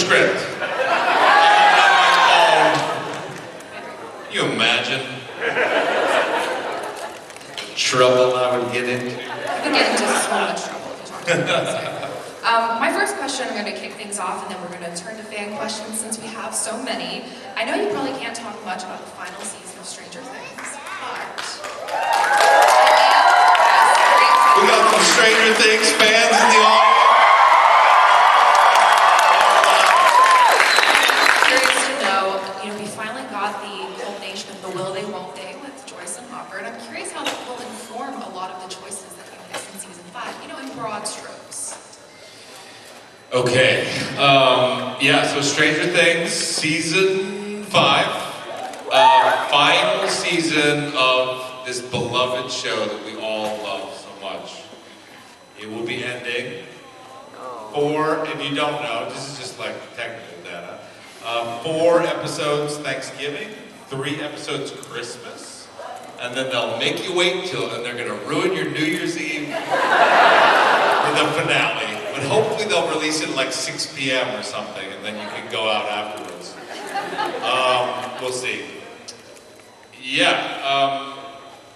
script. Can you imagine the trouble I would get into? I would get into so much trouble if you talked to me. My first question, I'm going to kick things off, and then we're going to turn to fan questions since we have so many. I know you probably can't talk much about the final season of Stranger Things, but we got some Stranger Things fans in the audience. Curious to know, we finally got the culmination of the will they, won't they with Joyce and Hopper, and I'm curious how that will inform a lot of the choices that you make in season 5, in broad strokes. Okay, so Stranger Things, season 5, final season of this beloved show that we all love so much. It will be ending 4, if you don't know, this is just like technical data, 4 episodes Thanksgiving, 3 episodes Christmas, and then they'll make you wait and they're gonna ruin your New Year's Eve with the finale. But hopefully they'll release it like 6 p.m. or something, and then you can go out afterwards. We'll see. Yeah,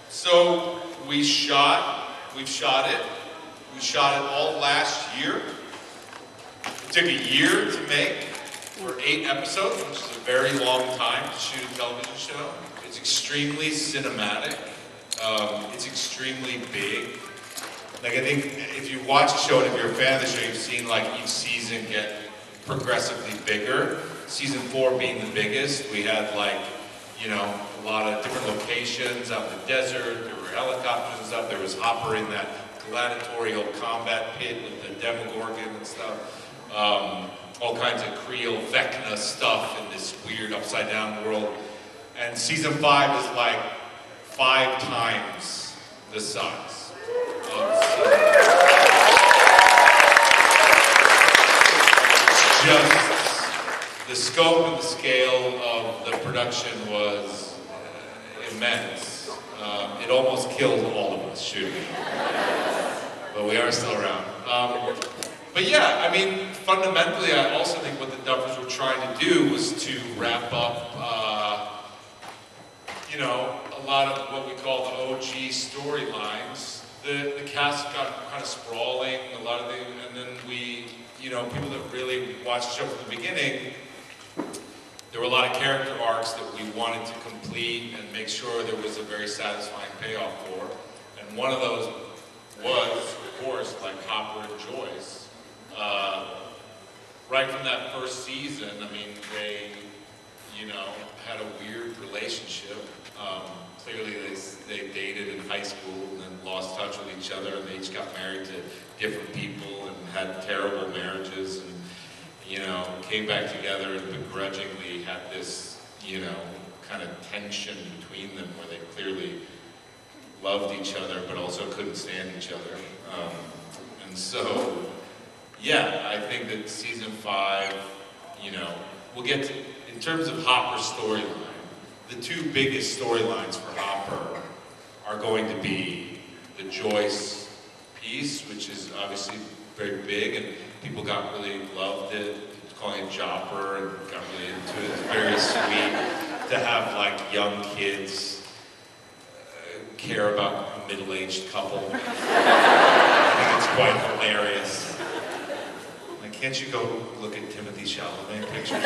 so we've shot it. We shot it all last year. It took a year to make for 8 episodes, which is a very long time to shoot a television show. It's extremely cinematic. It's extremely big. Like, I think if you watch the show and if you're a fan of the show, you've seen like each season get progressively bigger. Season 4 being the biggest, we had like, a lot of different locations out in the desert. There were helicopters and stuff. There was Hopper in that gladiatorial combat pit with the Demogorgon and stuff. All kinds of Creole Vecna stuff in this weird upside down world. And season 5 is like 5 times the size. Just the scope and the scale of the production was immense. It almost killed all of us shooting it. But we are still around. But yeah, fundamentally, I also think what the Duffers were trying to do was to wrap up, a lot of what we call the OG storylines. The cast got kind of sprawling, a lot of things, and then we, people that really watched the show from the beginning, there were a lot of character arcs that we wanted to complete and make sure there was a very satisfying payoff for. And one of those was, of course, like Hopper and Joyce. Right from that first season, they, had a weird relationship. Clearly they dated in high school and then lost touch with each other, and they each got married to different people and had terrible marriages, and came back together and begrudgingly had this kind of tension between them where they clearly loved each other but also couldn't stand each other. And so yeah, I think that season 5, we'll get to, in terms of Hopper's storyline, the 2 biggest storylines for Hopper are going to be the Joyce piece, which is obviously very big, and people loved it, calling it Jopper, and got really into it. It's very sweet to have like young kids care about a middle-aged couple. I think it's quite hilarious. Like, can't you go look at Timothy Chalamet pictures?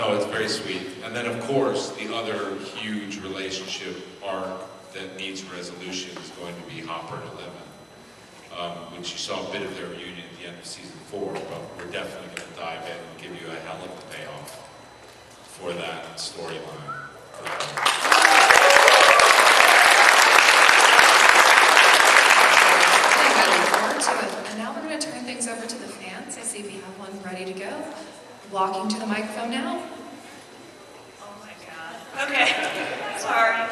No, it's very sweet. And then, of course, the other huge relationship arc that needs resolution is going to be Hopper and Eleven, which you saw a bit of their reunion at the end of season 4, but we're definitely going to dive in and give you a hell of a payoff for that storyline. I look forward to it. And now we're going to turn things over to the fans. I see we have one ready to go. Walking to the microphone now. Oh my God. Okay. Sorry. I'm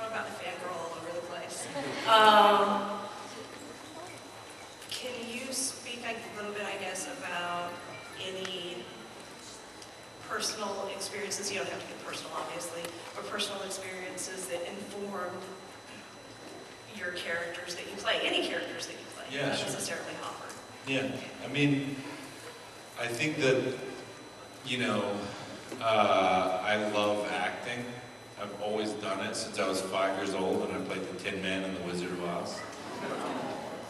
about to fangirl all over the place. Can you speak a little bit, I guess, about any personal experiences? You don't have to get personal, obviously, but personal experiences that informed your characters that you play, any characters that you play, Yeah, not sure. necessarily Hopper. Yeah, I mean, I think that, you know, I love acting. I've always done it since I was 5 years old, and I played the Tin Man in The Wizard of Oz.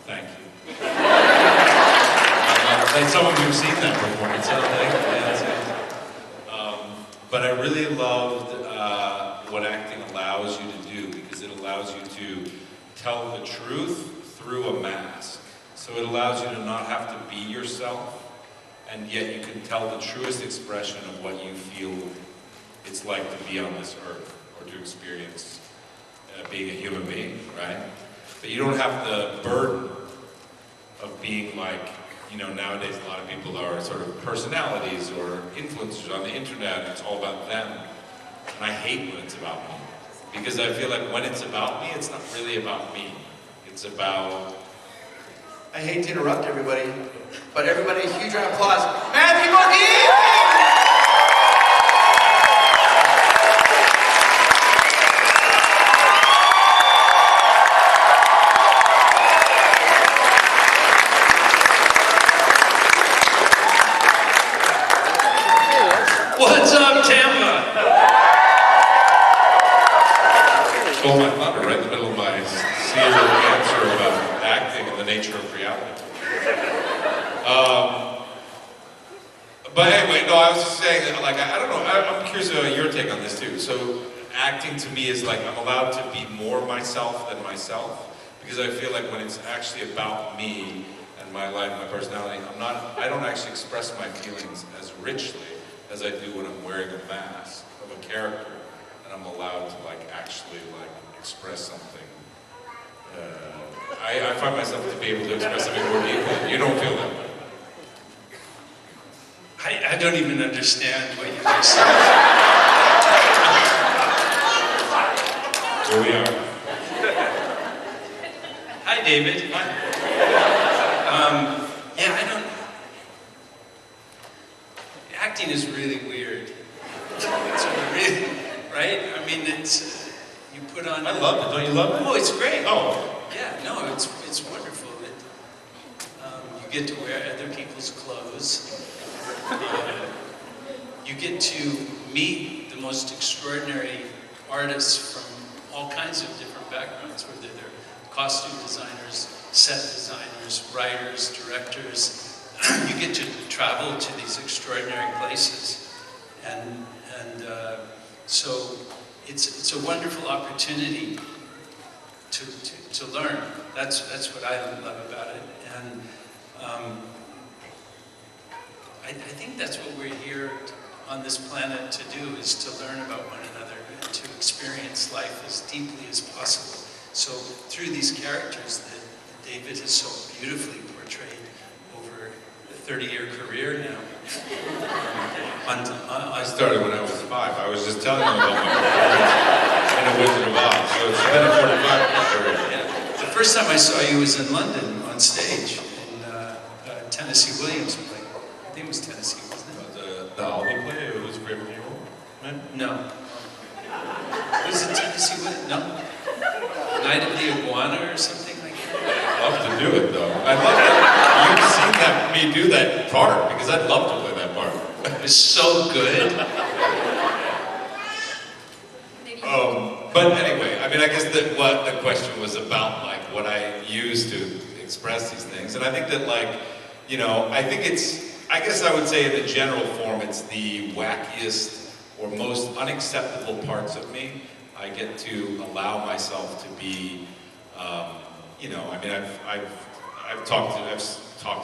Thank you. Like some of you have seen that performance, I think. But I really loved what acting allows you to do, because it allows you to tell the truth through a mask. So it allows you to not have to be yourself, and yet you can tell the truest expression of what you feel it's like to be on this earth, or to experience being a human being, right? But you don't have the burden of being like, you know, nowadays a lot of people are sort of personalities or influencers on the internet, and it's all about them. And I hate when it's about me. Because I feel like when it's about me, it's not really about me. It's about... I hate to interrupt everybody, but everybody, a huge round of applause. MR.GEEKMEOUT! What's up, Tampa? Stole my thunder right in the middle of my serial answer about acting and the nature of reality. But anyway, no, I was just saying that, like, I don't know, I'm curious about your take on this too. So acting to me is like, I'm allowed to be more myself than myself, because I feel like when it's actually about me and my life, my personality, I don't actually express my feelings as richly as I do when I'm wearing a mask of a character, and I'm allowed to like actually like express something. I find myself to be able to express something more deeply. You don't feel that way. I don't even understand what you just said. Here we are. Hi, David. Yeah, I don't... Acting is really weird. It's really, right? I mean, it's... you put on... I love it. Don't you love it? Oh, it's great. Oh. Yeah, no, it's wonderful. You get to wear other people's clothes. You get to meet the most extraordinary artists from all kinds of different backgrounds, whether they're costume designers, set designers, writers, directors. You get to travel to these extraordinary places, and so it's a wonderful opportunity to learn. That's what I love about it, and I think that's what we're here on this planet to do, is to learn about one another and to experience life as deeply as possible. So through these characters that David has so beautifully portrayed over a 30-year career now. I started when I was 5. I was just telling them about my performance in A Wizard of Oz, so it's been a 45-year career. Yeah. The first time I saw you was in London on stage in Tennessee Williams' play. I think it was Tennessee, wasn't it? The Albee play, it was Brave New World, man? No. Was it Tennessee Williams? No? Night of the Iguana or something like that? I'd love to do it, though. I'd love to. You've seen me do that part, because I'd love to play that part. It was so good. But anyway, I mean, I guess what the question was about, like, what I use to express these things. And I think that, like, you know, I guess I would say in the general form, it's the wackiest or most unacceptable parts of me. I get to allow myself to be, you know, I mean, I've talked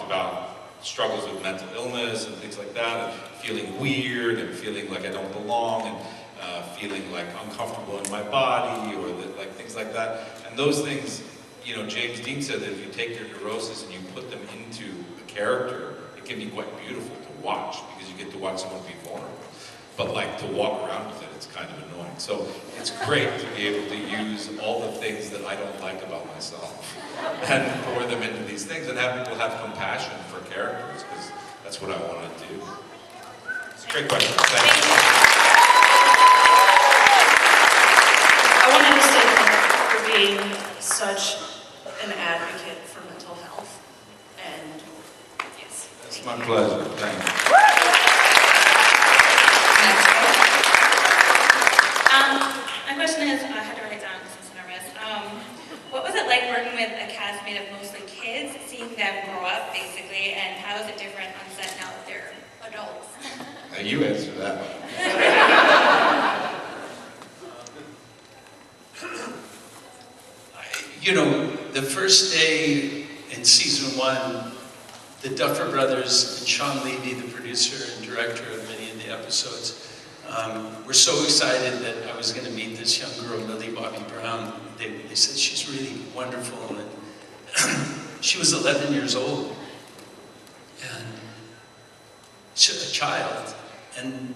about struggles with mental illness and things like that, and feeling weird and feeling like I don't belong, and feeling like uncomfortable in my body, or like things like that. And those things, you know, James Dean said that if you take your neurosis and you put them into a character, it can be quite beautiful to watch, because you get to watch someone be vulnerable. But like to walk around with it, it's kind of annoying. So it's great to be able to use all the things that I don't like about myself and pour them into these things, and have people have compassion for characters, because that's what I want to do. It's a great question. Thank you. I wanted to say thank you for being such an advocate for mental health and It's my pleasure. Thanks. Next question. My question is, I had to write it down because I'm so nervous. What was it like working with a cast made of mostly kids, seeing them grow up, basically, and how is it different on set now that they're adults? You answer that one. You know, the first day in season 1, the Duffer Brothers and Sean Levy, the producer and director of many of the episodes, were so excited that I was going to meet this young girl, Millie Bobby Brown. They said she's really wonderful, and she was 11 years old, and she was a child. And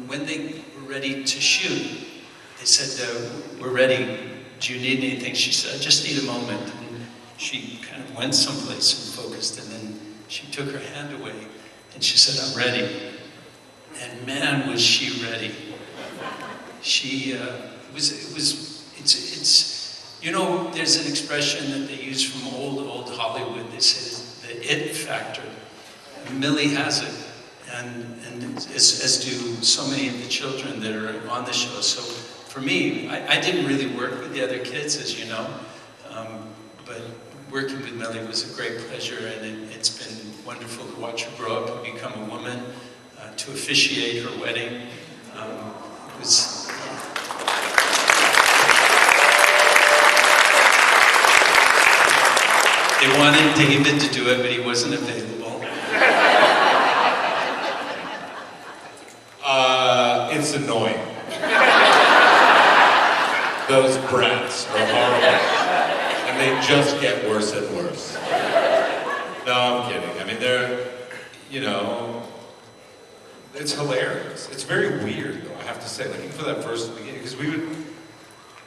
when they were ready to shoot, they said, "We're ready. Do you need anything?" She said, "I just need a moment." And she kind of went someplace and focused, and then she took her hand away, and she said, "I'm ready." And man, was she ready. She, you know, there's an expression that they use from old Hollywood. They say the it factor. Millie has it, and as do so many of the children that are on the show. So for me, I didn't really work with the other kids, as you know, but working with Millie was a great pleasure, and it's been wonderful to watch her grow up and become a woman, to officiate her wedding. It was. They wanted David to do it, but he wasn't available. It's annoying. Those brats are horrible. And they just get worse and worse. No, I'm kidding. I mean, they're, you know, it's hilarious. It's very weird, though, I have to say. Like, even for that first beginning, because we would,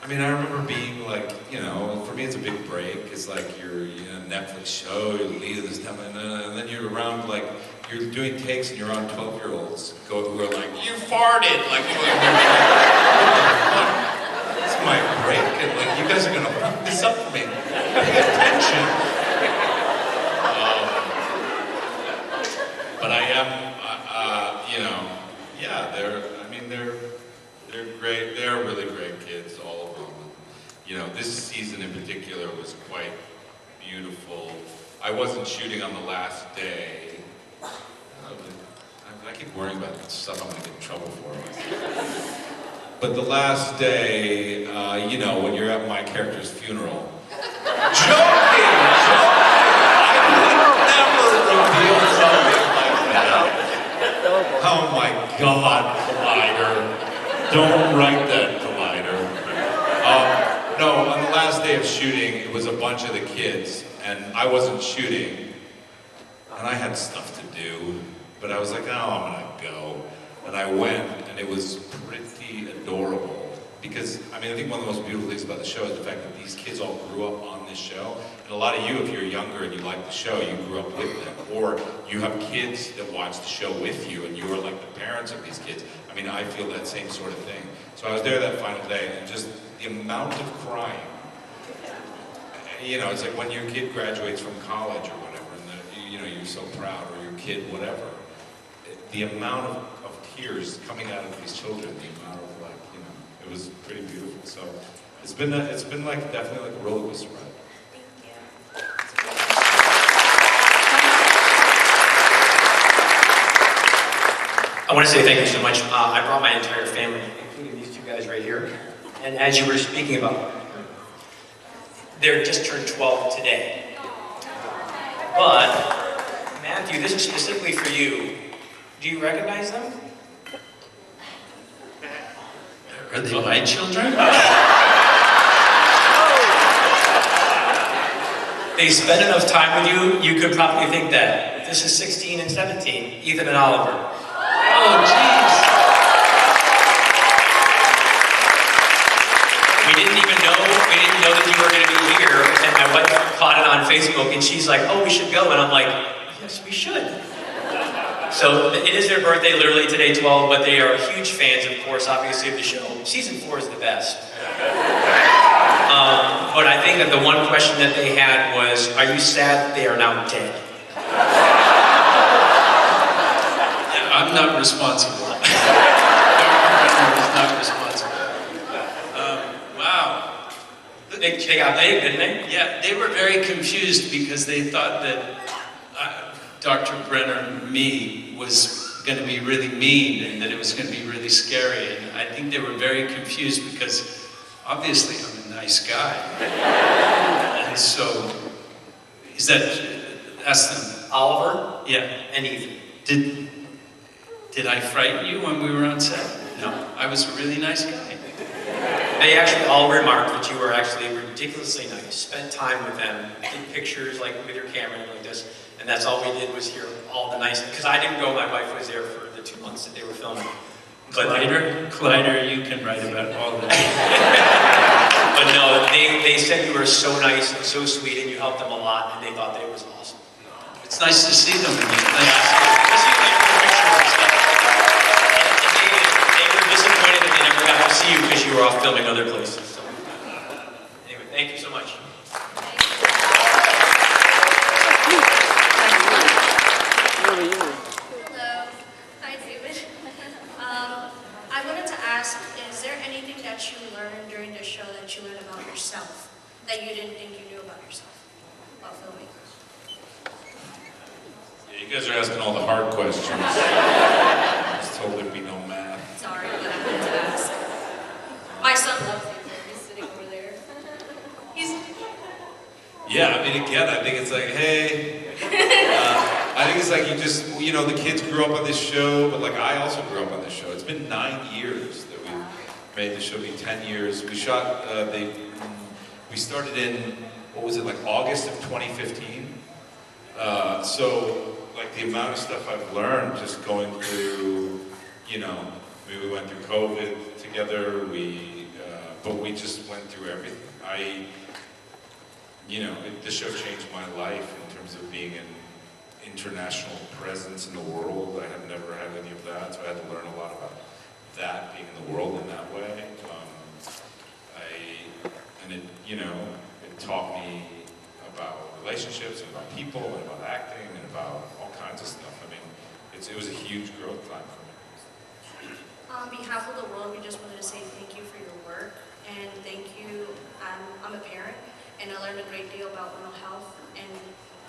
I mean, I remember being like, you know, for me it's a big break. It's like you're in a Netflix show, you're the lead of this time, and then you're around, like, you're doing takes and you're on 12-year-olds who are like, "You farted!" Like, it's my break, and like, you guys are gonna fuck this up for me. Pay attention. But I am, you know, yeah, they're great. They're really great kids, all of them. You know, this season in particular was quite beautiful. I wasn't shooting on the last day. I keep worrying about stuff I'm gonna get in trouble for. But the last day, you know, when you're at my character's funeral. Joking! I would never reveal something like that. Oh my God, Collider. Don't write that, Collider. No, on the last day of shooting, it was a bunch of the kids, and I wasn't shooting, and I had stuff to do, but I was like, oh, I'm gonna go. And I went, and it was pretty adorable. Because, I mean, I think one of the most beautiful things about the show is the fact that these kids all grew up on this show. And a lot of you, if you're younger and you like the show, you grew up with them. Or you have kids that watch the show with you, and you are like the parents of these kids. I mean, I feel that same sort of thing. So I was there that final day, and just the amount of crying. You know, it's like when your kid graduates from college or whatever, and you know, you're so proud, or your kid, whatever. The amount of tears coming out of these children, the amount of, like, you know, it was pretty beautiful. So it's been like definitely like a roller coaster ride. I want to say thank you so much. I brought my entire family, including these two guys right here. And as you were speaking about, they're just turned 12 today. But, Matthew, this is specifically for you. Do you recognize them? Are they my children? They spend enough time with you, you could probably think that. This is 16 and 17, Ethan and Oliver. Oh, jeez. We didn't know that you were going to be here, and my wife caught it on Facebook, and she's like, "Oh, we should go," and I'm like, "Yes, we should." So it is their birthday literally today, 12, but they are huge fans, of course, obviously, of the show. Season 4 is the best. But I think that the one question that they had was, are you sad that they are now dead? I'm not responsible. Dr. Brenner is not responsible. Wow. They got big, didn't they? Yeah, they were very confused because they thought that Dr. Brenner, me, was going to be really mean and that it was going to be really scary. And I think they were very confused because obviously I'm a nice guy. And so, is that, ask them. Oliver? Yeah. And Ethan. Did I frighten you when we were on set? No, I was a really nice guy. They actually all remarked that you were actually ridiculously nice. Spent time with them, did pictures like with your camera like this, and that's all we did was hear all the nice. Because I didn't go, my wife was there for the 2 months that they were filming. But Collider, you can write about all that. But no, they said you were so nice and so sweet, and you helped them a lot, and they thought that it was awesome. It's nice to see them again. Especially like your pictures and stuff. And they were disappointed that they never got to see you because you were off filming other places. So, anyway, thank you so much. Hello. Hi, David. I wanted to ask, is there anything that you learned during the show that you learned about yourself that you didn't think you knew about yourself while filming? Yeah, you guys are asking all the hard questions. I was told there'd be no math. Sorry, but I wanted to ask. My son loves you. He's sitting over there. Yeah, I mean, again, I think it's like, hey, I think it's like you just, you know, the kids grew up on this show, but like I also grew up on this show. It's been 9 years that we've made the show, be 10 years. We shot, we started in, what was it, like August of 2015? So, like the amount of stuff I've learned just going through, you know, I mean, we went through COVID together, but we just went through everything. The show changed my life in terms of being an international presence in the world. I have never had any of that, so I had to learn a lot about that, being in the world in that way. It taught me about relationships and about people and about acting and about all kinds of stuff. I mean, it was a huge growth time for me. On behalf of the world, we just wanted to say thank you for your work and thank you. I'm a parent and I learned a great deal about mental health and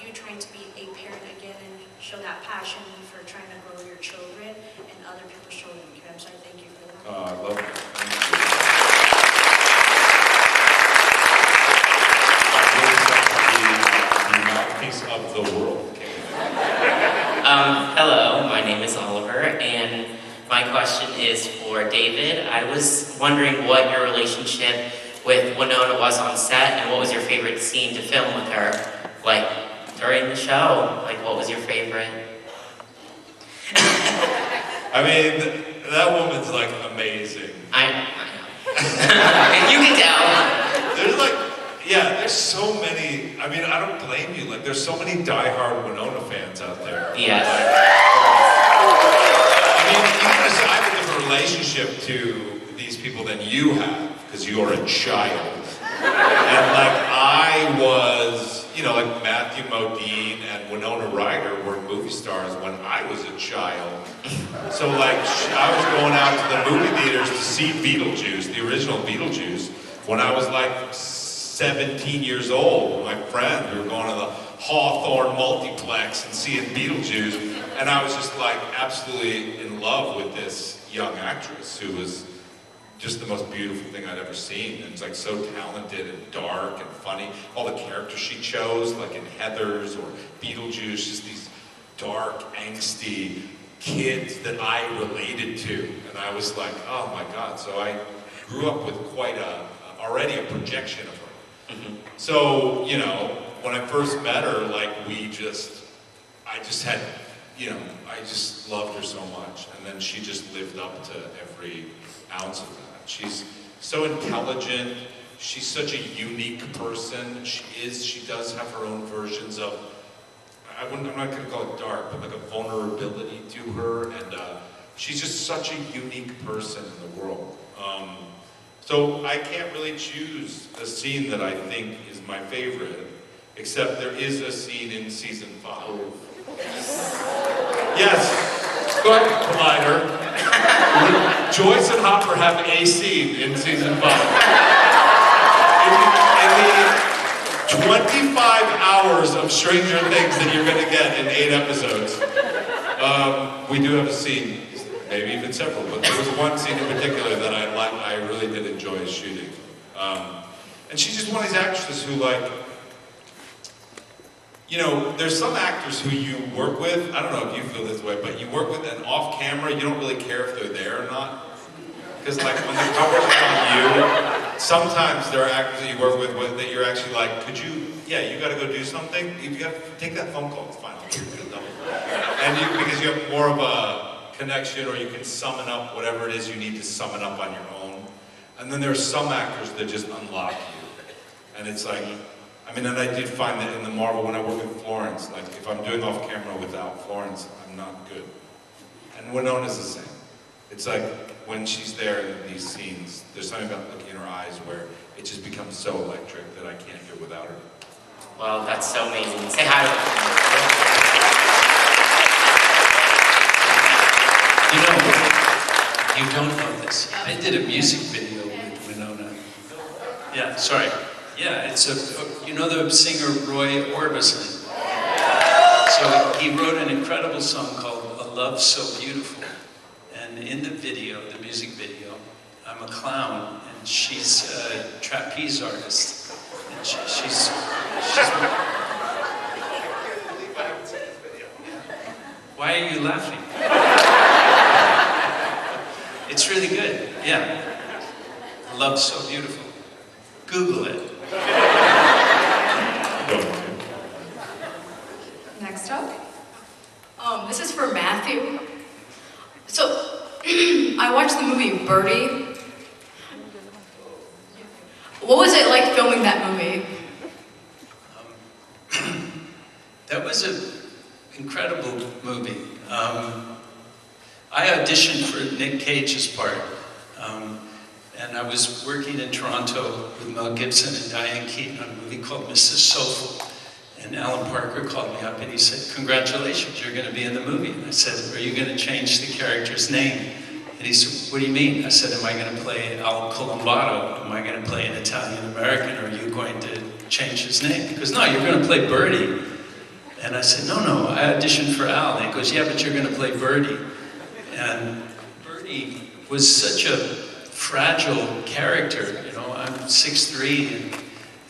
you trying to be a parent again and show that passion for trying to grow your children and other people's children. So I thank you for that. I love it. Thank you. The mouthpiece of the world. Hello, my name is Oliver, and my question is for David. I was wondering what your relationship with Winona was on set, and what was your favorite scene to film with her, like, during the show? Like, what was your favorite? I mean, that woman's, like, amazing. I know. You can tell. There's, like, yeah, there's so many, I mean, I don't blame you. Like, there's so many diehard Winona fans out there. Yes. I mean, I have a different relationship to these people than you have, because you are a child. And like I was, like Matthew Modine and Winona Ryder were movie stars when I was a child. So like I was going out to the movie theaters to see Beetlejuice, the original Beetlejuice, when I was like 17 years old. With my friend, we were going to the Hawthorne multiplex and seeing Beetlejuice. And I was just like absolutely in love with this young actress who was just the most beautiful thing I'd ever seen. And it's like so talented and dark and funny. All the characters she chose, like in Heathers or Beetlejuice, just these dark, angsty kids that I related to. And I was like, oh my God. So I grew up with quite already a projection of her. Mm-hmm. So, when I first met her, like I just loved her so much. And then she just lived up to every ounce of that. She's so intelligent. She's such a unique person. She does have her own versions of, I'm not going to call it dark, but like a vulnerability to her. And she's just such a unique person in the world. So I can't really choose a scene that I think is my favorite, except there is a scene in season 5. Yes. Collider. Joyce and Hopper have AC in season 5. In the 25 hours of Stranger Things that you're going to get in 8 episodes, we do have a scene, maybe even several, but there was one scene in particular that I really did enjoy shooting. And she's just one of these actresses who, like, you know, there's some actors who you work with, I don't know if you feel this way, but you work with and off camera, you don't really care if they're there or not. Because like when the coverage is on you, sometimes there are actors that you work with that you're actually like, could you, yeah, you gotta go do something, you gotta take that phone call, it's fine, I'll do it. And because you have more of a connection or you can summon up whatever it is you need to summon up on your own. And then there are some actors that just unlock you. And it's like, I mean, and I did find that in the Marvel, when I work with Florence, like if I'm doing off camera without Florence, I'm not good. And Winona's the same. It's like when she's there in these scenes, there's something about looking in her eyes where it just becomes so electric that I can't do it without her. Well, that's so amazing. Say hi to You don't know this. I did a music video with Winona. Yeah, sorry. Yeah, it's you know the singer Reuion? So he wrote an incredible song called A Love So Beautiful. And in the video, the music video, I'm a clown and she's a trapeze artist. And she's Why are you laughing? It's really good, yeah. Love So Beautiful. Google it. Next up. This is for Matthew. So, I watched the movie Birdie. What was it like filming that movie? That was an incredible movie. I auditioned for Nick Cage's part. And I was working in Toronto with Mel Gibson and Diane Keaton on a movie called Mrs. Soulful. And Alan Parker called me up and he said, congratulations, you're going to be in the movie. And I said, are you going to change the character's name? And he said, what do you mean? I said, am I going to play Al Colombato? Am I going to play an Italian-American? Or are you going to change his name? He goes, no, you're going to play Birdie. And I said, no, I auditioned for Al. And he goes, yeah, but you're going to play Birdie. And Birdie was such a fragile character, you know, I'm 6'3",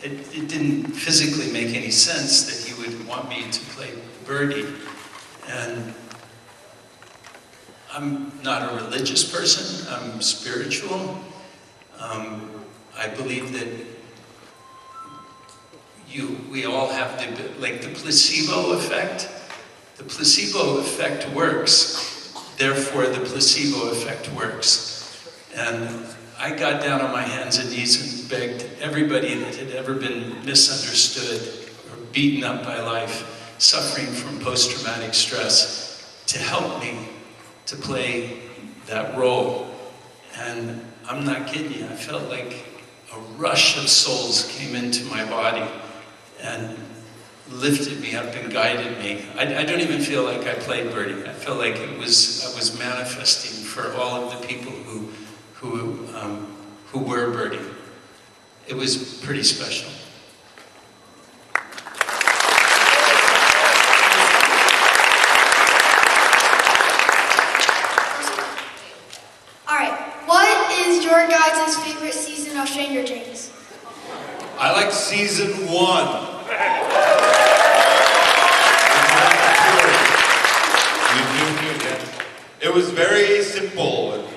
and it didn't physically make any sense that he would want me to play Birdie. And I'm not a religious person, I'm spiritual. I believe that we all have the placebo effect. The placebo effect works, therefore the placebo effect works. And I got down on my hands and knees and begged everybody that had ever been misunderstood or beaten up by life, suffering from post-traumatic stress, to help me to play that role. And I'm not kidding you, I felt like a rush of souls came into my body and lifted me up and guided me. I don't even feel like I played Birdie. I felt like I was manifesting for all of the people who were Birdie. It was pretty special. Alright, what is your guys' favorite season of Stranger Things? I like season 1. It was very simple, and we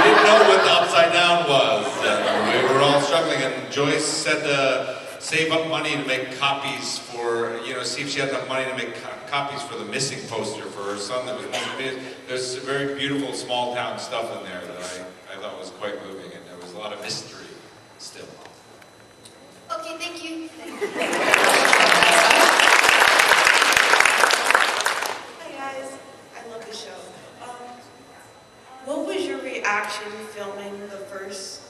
didn't know what the upside down was, and we were all struggling, and Joyce said to save up money to make copies for, see if she had enough money to make copies for the missing poster for her son that was missing. There's very beautiful small town stuff in there that I thought was quite moving, and there was a lot of mystery still. Okay, thank you. Hi guys, I love the show. What was your reaction filming the first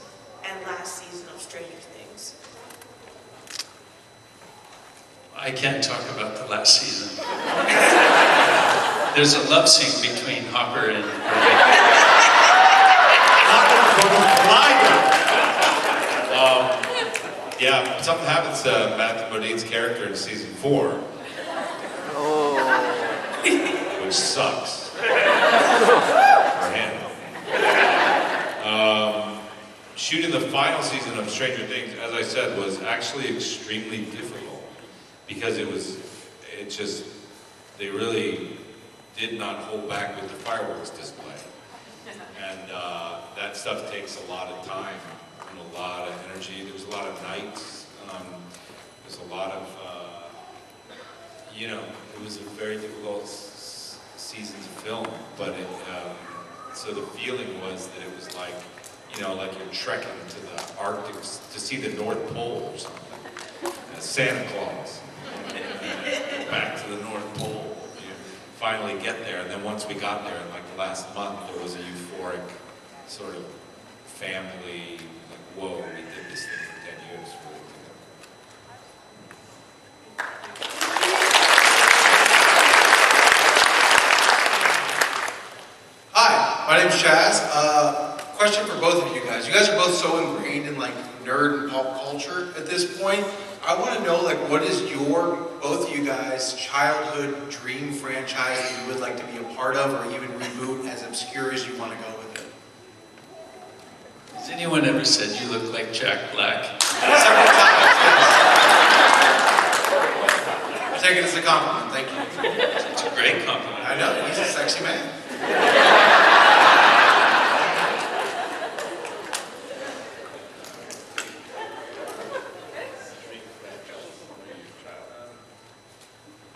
and last season of Stranger Things? I can't talk about the last season. There's a love scene between Hopper and Yeah, something happens to Matthew Modine's character in season 4. Which sucks. For him. Shooting the final season of Stranger Things, as I said, was actually extremely difficult. Because they really did not hold back with the fireworks display. And that stuff takes a lot of time and a lot of energy. There was a lot of nights. There's a lot of, it was a very difficult season to film. But so the feeling was that it was like, like you're trekking to the Arctic to see the North Pole or something. Santa Claus. Back to the North Pole. You finally get there, and then once we got there, in like the last month, there was a euphoric sort of family, like, whoa, we did this thing for 10 years. Hi, my name's Chaz. Question for both of you guys. You guys are both so ingrained in like nerd and pop culture at this point. I want to know, like, what is both of you guys' childhood dream franchise that you would like to be a part of, or even reboot, as obscure as you want to go with it? Has anyone ever said you look like Jack Black? Several times, yes. I take it as a compliment, thank you. It's a great compliment. I know, he's a sexy man.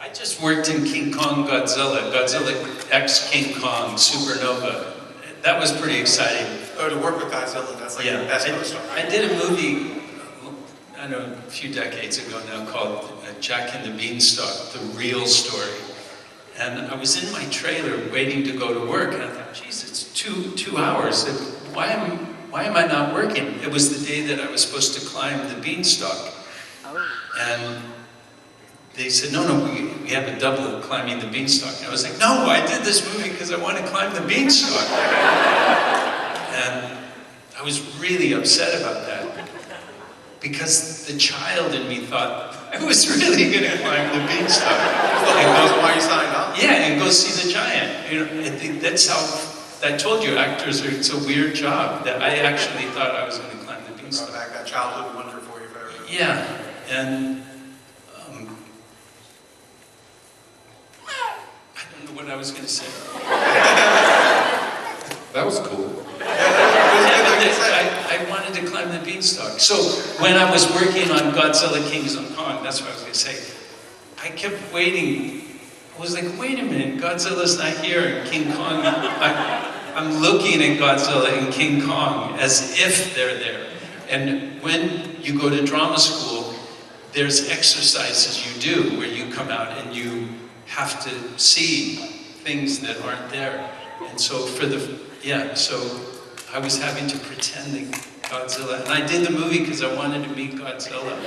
I just worked in King Kong Godzilla X King Kong Supernova. That was pretty exciting. Oh, to work with Godzilla, that's like the best co-star. I did a movie, I don't know, a few decades ago now called Jack and the Beanstalk, The Real Story. And I was in my trailer waiting to go to work, and I thought, geez, it's two hours. Why am I not working? It was the day that I was supposed to climb the beanstalk. And they said, no, we have a double of climbing the beanstalk. And I was like, no, I did this movie because I want to climb the beanstalk. And I was really upset about that. Because the child in me thought, I was really going to climb the beanstalk. That's why you signed up? Yeah, and go see the giant. I think that's how, I told you, actors are, it's a weird job. That I actually thought I was going to climb the beanstalk. Back that childhood wonder for you forever. Yeah, and I don't know what I was going to say. That was cool. I wanted to climb the beanstalk. So when I was working on Godzilla King Kong, that's what I was going to say. I kept waiting. I was like, wait a minute, Godzilla's not here in King Kong. I'm looking at Godzilla and King Kong as if they're there. And when you go to drama school, there's exercises you do where you come out and you have to see things that aren't there. And so so I was having to pretend that Godzilla, and I did the movie because I wanted to meet Godzilla.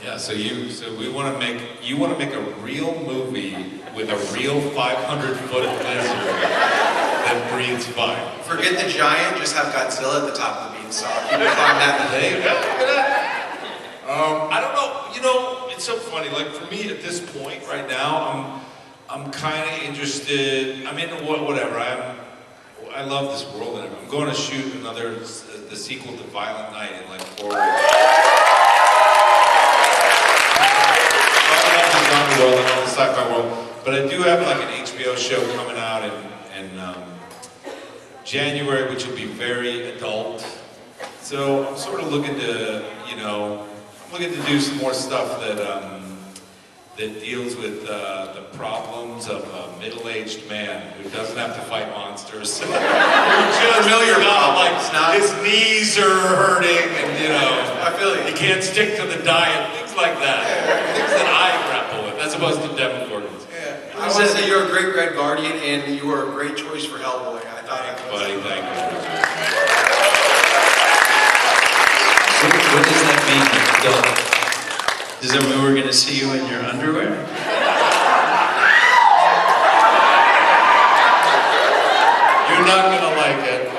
Yeah, so you want to make a real movie with a real 500-foot lizard that breathes fire. Forget the giant, just have Godzilla at the top of the beanstalk. You can climb that There you go. Look at that. I don't know. It's so funny. Like for me at this point right now, I'm kind of interested. I mean, whatever. I love this world. And I'm going to shoot the sequel to Violent Night in like 4 weeks. I love the zombie world. I love the sci-fi world. But I do have like an HBO show coming out in January, which will be very adult. So I'm sort of looking to, do some more stuff that deals with the problems of a middle-aged man who doesn't have to fight monsters. Just familiar like his knees are hurting, and I feel you. He can't stick to the diet, things like that. Things that I grapple with, as opposed to Devin Gordon's. Yeah. I want to say you're a great Red Guardian, and you were a great choice for Hellboy. I thought Buddy, thank you. What does that mean, adult? Does that mean we're going to see you in your underwear? You're not gonna like it.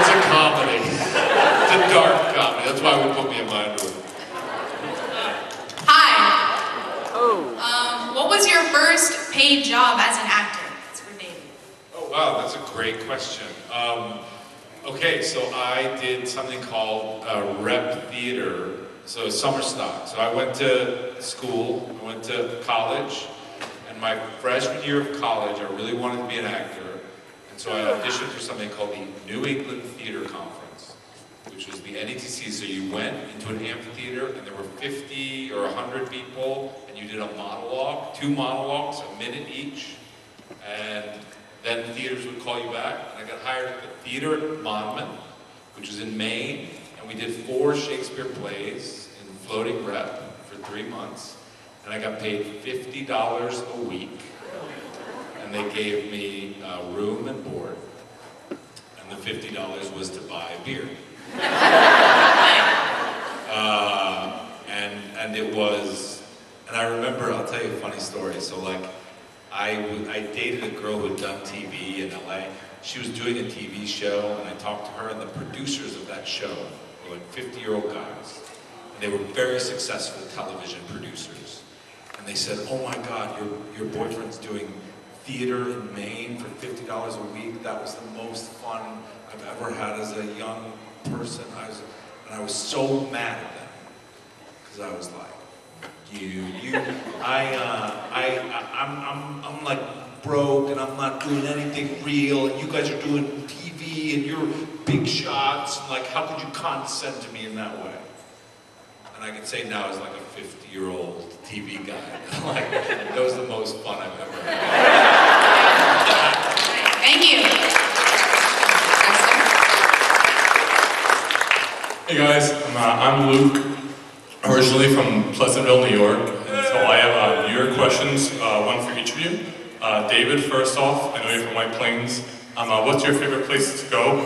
It's a comedy. It's a dark comedy. That's why we put me in my underwear. Hi. What was your first paid job as an actor? It's for David. Oh wow, that's a great question. Okay, so I did something called rep theater, so summer stock. So I went to school, I went to college, and my freshman year of college, I really wanted to be an actor. So I auditioned for something called the New England Theater Conference, which was the NETC. So you went into an amphitheater and there were 50 or 100 people and you did a monologue, 2 monologues, a minute each. And then theaters would call you back. And I got hired at the theater at Monmouth, which was in Maine. And we did 4 Shakespeare plays in floating rep for 3 months. And I got paid $50 a week. And they gave me room and board, and the $50 was to buy beer. And it was, and I remember, I'll tell you a funny story. So like, I dated a girl who had done TV in LA. She was doing a TV show, and I talked to her, and the producers of that show were like 50-year-old guys. And they were very successful television producers. And they said, oh my God, your boyfriend's doing theater in Maine for $50 a week. That was the most fun I've ever had as a young person. I was so mad at them because I was like, I'm like broke and I'm not doing anything real, and you guys are doing TV and you're big shots. And like, how could you condescend to me in that way? And I can say now as like a 50-year-old TV guy, like, that was the most fun I've ever had. Thank you. Hey guys, I'm Luke, originally from Pleasantville, New York, and so I have New York questions, one for each of you. David, first off, I know you're from White Plains. What's your favorite place to go?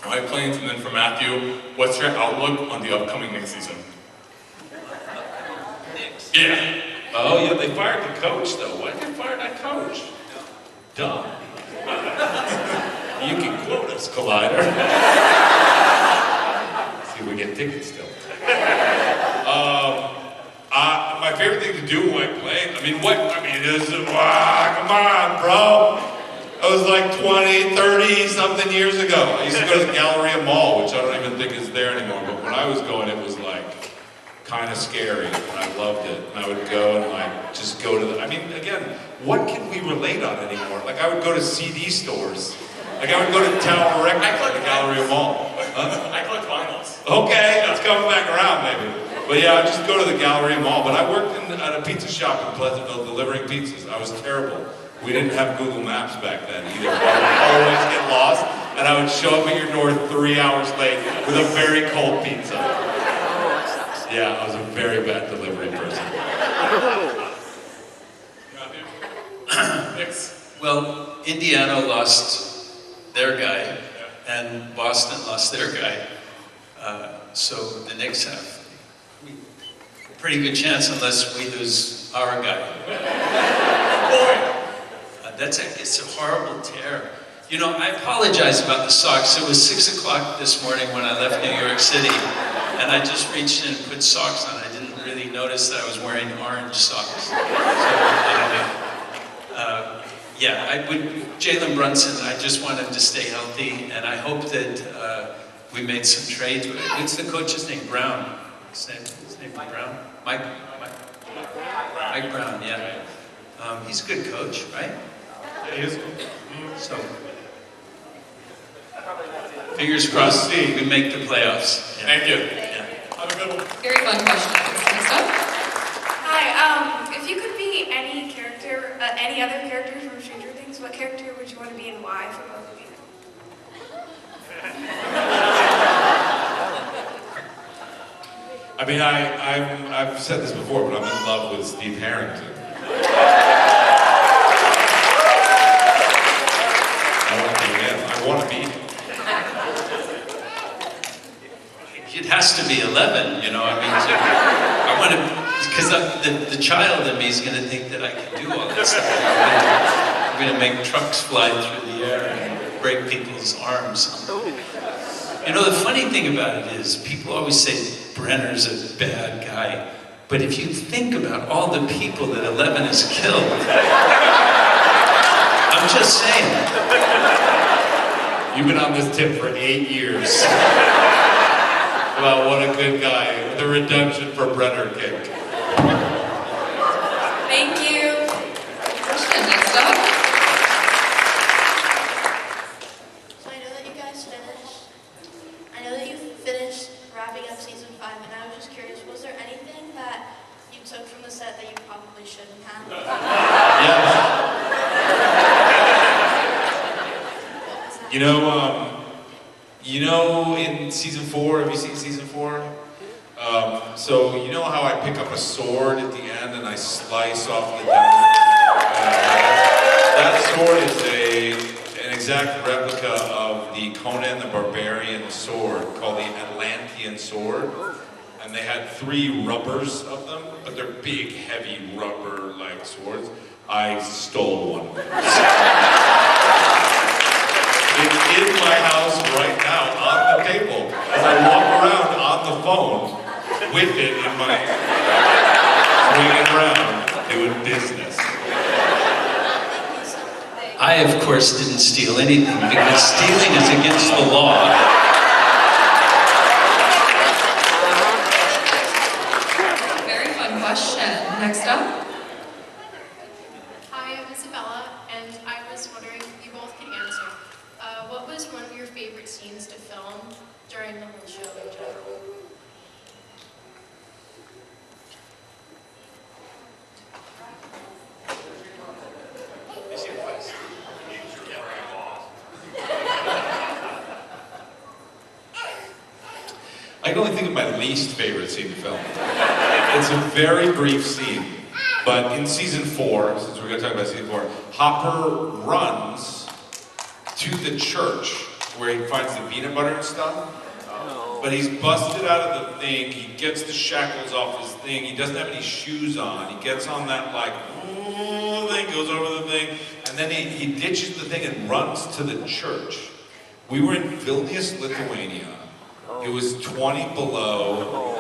White Plains, and then for Matthew, what's your outlook on the upcoming Knicks season? Yeah. Oh yeah, they fired the coach though. Why did they fire that coach? Dumb. You can quote us, Collider. See if we get tickets still. My favorite thing to do in White Plains, come on, bro. It was like 20, 30 something years ago. I used to go to the Galleria Mall, which I don't even think is there anymore, but when I was going, it was like kind of scary, and I loved it. And I would go and like just go to the, again, what can we relate on anymore? Like I would go to CD stores. Like I would go to Tower Records at the Galleria Mall. Huh? I collect vinyls. Okay, it's coming back around maybe. But yeah, I'd just go to the Galleria Mall. But I worked at a pizza shop in Pleasantville delivering pizzas. I was terrible. We didn't have Google Maps back then either. I would always get lost, and I would show up at your door 3 hours late with a very cold pizza. Yeah, I was a very bad delivery person. Well, Indiana lost their guy, and Boston lost their guy. So the Knicks have a pretty good chance unless we lose our guy. Boy, it's a horrible tear. You know, I apologize about the socks. It was 6 o'clock this morning when I left New York City, and I just reached in and put socks on. I didn't really notice that I was wearing orange socks. So, Jalen Brunson, I just want him to stay healthy, and I hope that we made some trades. What's the coach's name? Brown. His name Brown? Mike Brown, yeah. He's a good coach, right? Yeah, he is. So, fingers crossed we make the playoffs. Yeah. Thank you. Yeah. Have a good one. Very fun question. Next up. Hi, if you could be any character, any other character from Stranger Things, what character would you want to be and why for both of you? I've said this before, but I'm in love with Steve Harrington. I want to be him. It has to be 11, you know, I want to Because the child in me is going to think that I can do all this stuff. I'm going to make trucks fly through the air and break people's arms. You know, the funny thing about it is, people always say Brenner's a bad guy. But if you think about all the people that 11 has killed, I'm just saying. You've been on this tip for 8 years. About what a good guy. The redemption for Brenner kick. Thank you. Question, next up. So I know that you guys finished. I know that you finished wrapping up season 5, and I was just curious, was there anything that you took from the set that you probably shouldn't have? You know, in season 4, have you seen season 4? So you know how I pick up a sword at the end and I slice off the diamond? That sword is an exact replica of the Conan the Barbarian sword called the Atlantean sword. And they had 3 rubbers of them, but they're big, heavy rubber-like swords. I stole one. It's in my house right now on the table as I walk around on the phone with it in my swinging around doing business. I, of course, didn't steal anything because stealing is against the law. Very fun question. Next up. Hi, I'm Isabella, and I was wondering if you both can answer. What was one of your favorite scenes to film during the whole show in general? I can only think of my least favorite scene to film. It's a very brief scene, but in season 4, since we're going to talk about season 4, Hopper runs to the church where he finds the peanut butter and stuff. But he's busted out of the thing, he gets the shackles off his thing, he doesn't have any shoes on, he gets on that thing, goes over the thing, and then he ditches the thing and runs to the church. We were in Vilnius, Lithuania. It was 20 below,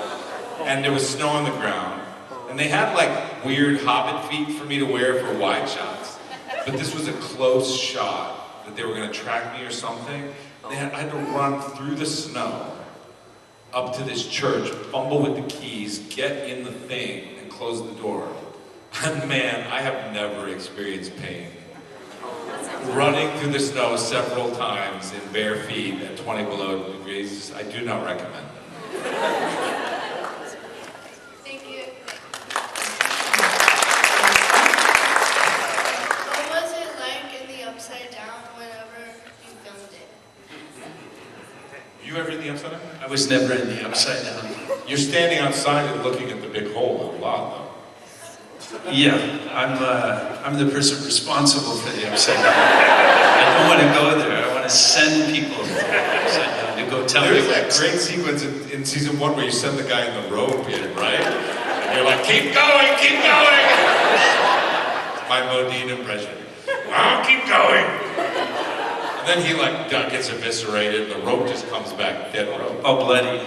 and there was snow on the ground. And they had like weird hobbit feet for me to wear for wide shots. But this was a close shot that they were gonna track me or something. I had to run through the snow up to this church, fumble with the keys, get in the thing, and close the door. And man, I have never experienced pain. Running through the snow several times in bare feet at 20 below degrees, I do not recommend. Thank you. What was it like in the Upside Down whenever you filmed it? You ever in the Upside Down? I was never in the Upside Down. You're standing outside and looking at the big hole a lot, though. Yeah, I'm the person responsible for the Upside Down. I don't want to go there. I want to send people to the Upside Down to go tell There's me that great sequence in season 1 where you send the guy in the rope in, right? And you're like, keep going, keep going! My Modine impression. Oh, keep going! And then he gets eviscerated, the rope just comes back, dead rope. Oh, bloody.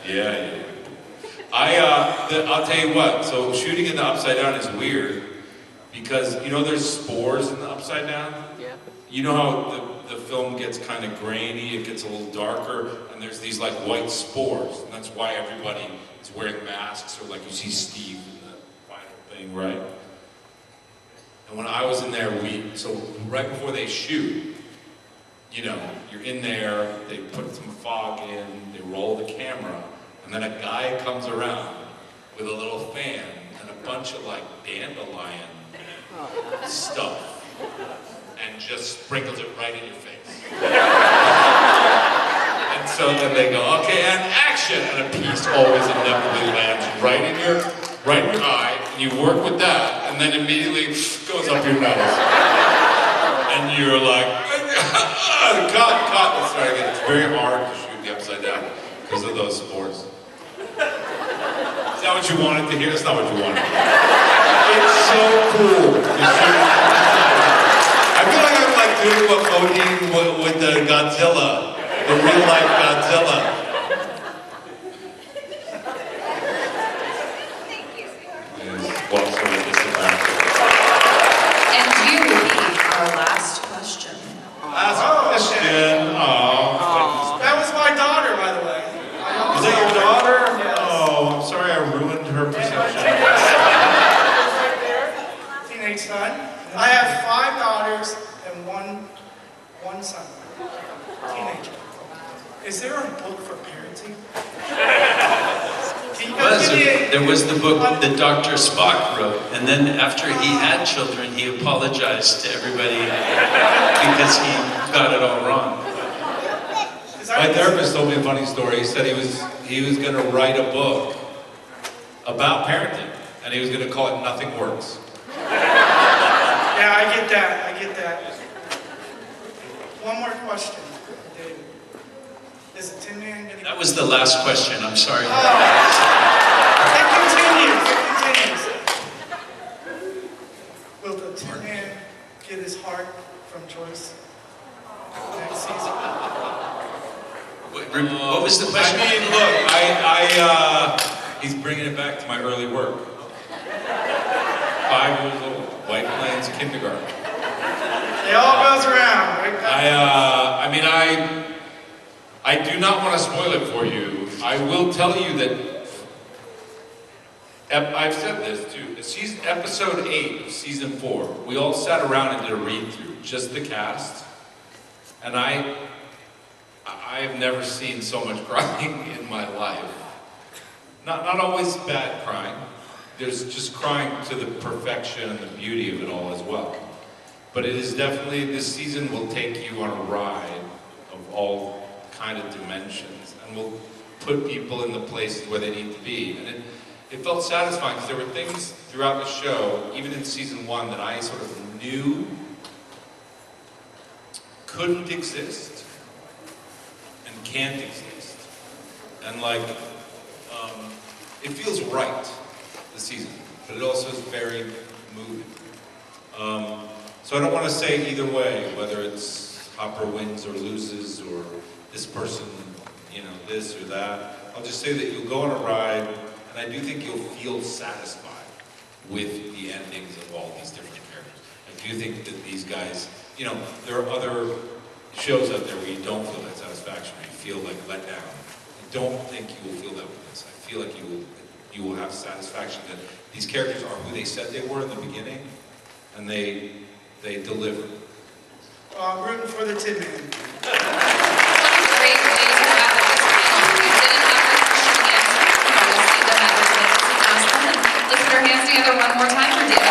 Yeah. I'll tell you what, so shooting in the Upside Down is weird because, there's spores in the Upside Down? Yeah. You know how the film gets kind of grainy, it gets a little darker, and there's these white spores, and that's why everybody is wearing masks, or you see Steve in the final thing, right? And when I was in there, so right before they shoot, you're in there, they put some fog in, they roll the camera, and then a guy comes around with a little fan and a bunch of dandelion stuff and just sprinkles it right in your face. And so then they go, okay, and action! And a piece always inevitably lands right in your eye, and you work with that, and then immediately goes up your nose. And you're like, cut. It's very hard to shoot the Upside Down because of those spores. Is that what you wanted to hear? That's not what you wanted. It's so cool. I feel like I'm like doing what Odin with the Godzilla, the real life Godzilla. Walks over to the back. And you will be our last question. Last question. Oh. That was my daughter, by the way. Is that your daughter? Yes. Oh, I'm sorry I ruined her perception. Right there, teenage son. I have 5 daughters and one son, teenager. Is there a book for parenting? There was the book that Dr. Spock wrote, and then after he had children, he apologized to everybody because he got it all wrong. My therapist told me a funny story. He said he was going to write a book about parenting, and he was going to call it Nothing Works. Yeah, I get that. One more question, David. Is the Tin Man gonna... That was the last question, I'm sorry. It continues. Will the Tin Man get his heart from Joyce next season? What was the question? I mean, look, he's bringing it back to my early work. 5 years old, White Plains kindergarten. It all goes around, right? I do not want to spoil it for you. I will tell you that I've said this too. Episode 8 of season 4, we all sat around and did a read-through, just the cast, and I have never seen so much crying in my life. Not always bad crying. There's just crying to the perfection and the beauty of it all as well. But it is definitely, this season will take you on a ride of all kind of dimensions, and will put people in the places where they need to be. And it felt satisfying because there were things throughout the show, even in season 1, that I sort of knew couldn't exist and can't exist. And like, it feels right, the season, but it also is very moving. So I don't want to say either way, whether it's Hopper wins or loses, or this person, this or that. I'll just say that you'll go on a ride, and I do think you'll feel satisfied with the endings of all these different characters. I do think that these guys, there are other shows out there where you don't feel that satisfaction, or you feel like let down. I don't think you will feel that with this. I feel like you will have satisfaction that these characters are who they said they were in the beginning, and they deliver. Rooting for the Tin Man. Great way to wrap up this panel. We didn't have this question answered. We'll see them at the table to ask them. And let's put our hands together one more time for David.